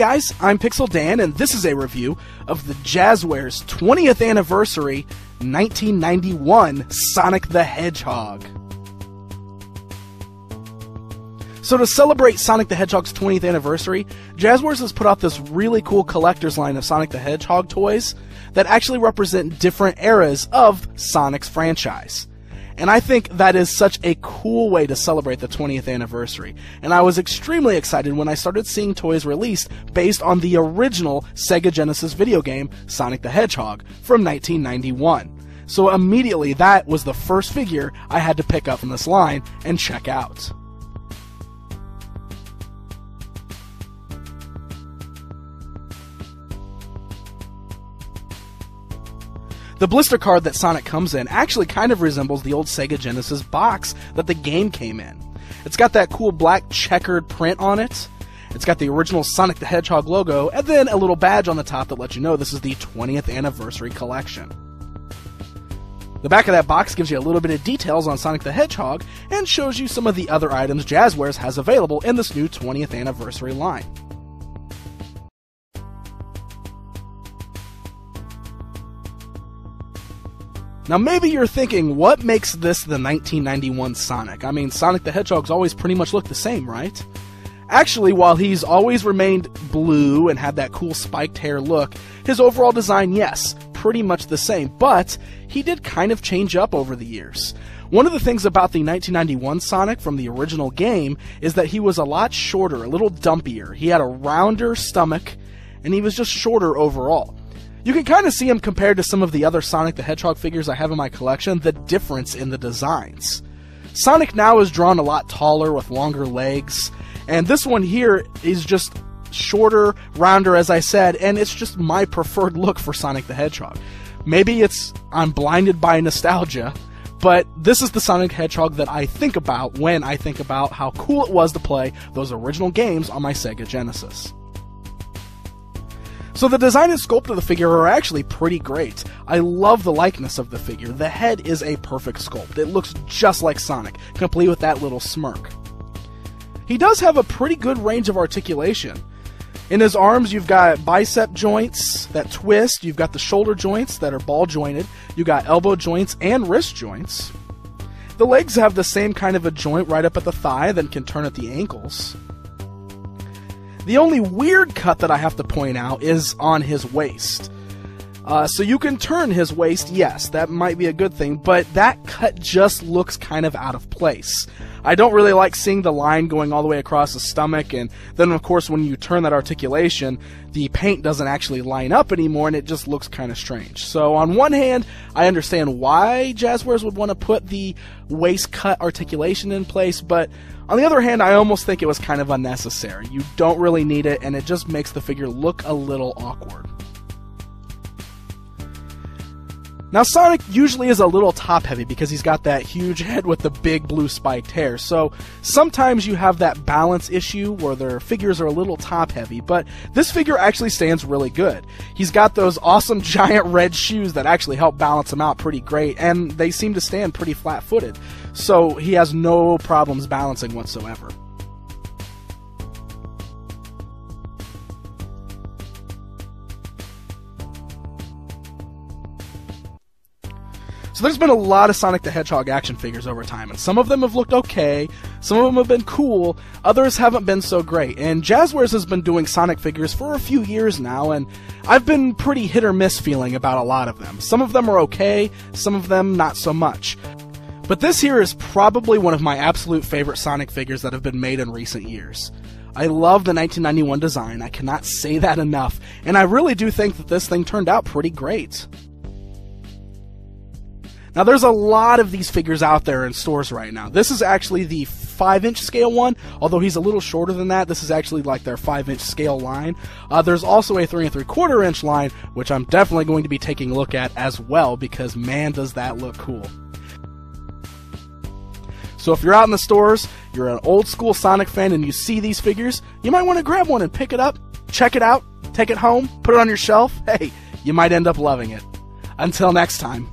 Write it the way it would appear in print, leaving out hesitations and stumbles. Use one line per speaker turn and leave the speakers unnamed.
guys, I'm Pixel Dan, and this is a review of the Jazwares 20th Anniversary 1991 Sonic the Hedgehog. So to celebrate Sonic the Hedgehog's 20th anniversary, Jazwares has put out this really cool collector's line of Sonic the Hedgehog toys that actually represent different eras of Sonic's franchise. And I think that is such a cool way to celebrate the 20th anniversary. And I was extremely excited when I started seeing toys released based on the original Sega Genesis video game, Sonic the Hedgehog, from 1991. So immediately that was the first figure I had to pick up from this line and check out. The blister card that Sonic comes in actually kind of resembles the old Sega Genesis box that the game came in. It's got that cool black checkered print on it. It's got the original Sonic the Hedgehog logo, and then a little badge on the top that lets you know this is the 20th anniversary collection. The back of that box gives you a little bit of details on Sonic the Hedgehog and shows you some of the other items Jazwares has available in this new 20th anniversary line. Now maybe you're thinking, what makes this the 1991 Sonic? I mean, Sonic the Hedgehog's always pretty much looked the same, right? Actually, while he's always remained blue and had that cool spiked hair look, his overall design, yes, pretty much the same, but he did kind of change up over the years. One of the things about the 1991 Sonic from the original game is that he was a lot shorter, a little dumpier. He had a rounder stomach, and he was just shorter overall. You can kind of see him compared to some of the other Sonic the Hedgehog figures I have in my collection, the difference in the designs. Sonic now is drawn a lot taller with longer legs, and this one here is just shorter, rounder, as I said, and it's just my preferred look for Sonic the Hedgehog. Maybe I'm blinded by nostalgia, but this is the Sonic Hedgehog that I think about when I think about how cool it was to play those original games on my Sega Genesis. So the design and sculpt of the figure are actually pretty great. I love the likeness of the figure. The head is a perfect sculpt. It looks just like Sonic, complete with that little smirk. He does have a pretty good range of articulation. In his arms, you've got bicep joints that twist, you've got the shoulder joints that are ball jointed, you've got elbow joints and wrist joints. The legs have the same kind of a joint right up at the thigh that can turn at the ankles. The only weird cut that I have to point out is on his waist. So you can turn his waist, yes, that might be a good thing, but that cut just looks kind of out of place. I don't really like seeing the line going all the way across his stomach, and then of course when you turn that articulation, the paint doesn't actually line up anymore and it just looks kind of strange. So on one hand, I understand why Jazwares would want to put the waist cut articulation in place, but on the other hand, I almost think it was kind of unnecessary. You don't really need it, and it just makes the figure look a little awkward. Now, Sonic usually is a little top-heavy because he's got that huge head with the big blue spiked hair, so sometimes you have that balance issue where their figures are a little top-heavy, but this figure actually stands really good. He's got those awesome giant red shoes that actually help balance him out pretty great, and they seem to stand pretty flat-footed, so he has no problems balancing whatsoever. So there's been a lot of Sonic the Hedgehog action figures over time, and some of them have looked okay, some of them have been cool, others haven't been so great. And Jazwares has been doing Sonic figures for a few years now, and I've been pretty hit or miss feeling about a lot of them. Some of them are okay, some of them not so much. But this here is probably one of my absolute favorite Sonic figures that have been made in recent years. I love the 1991 design, I cannot say that enough, and I really do think that this thing turned out pretty great. Now, there's a lot of these figures out there in stores right now. This is actually the 5-inch scale one, although he's a little shorter than that. This is actually like their 5-inch scale line. There's also a 3 3/4 inch line, which I'm definitely going to be taking a look at as well, because man, does that look cool. So if you're out in the stores, you're an old school Sonic fan, and you see these figures, you might want to grab one and pick it up, check it out, take it home, put it on your shelf. Hey, you might end up loving it. Until next time.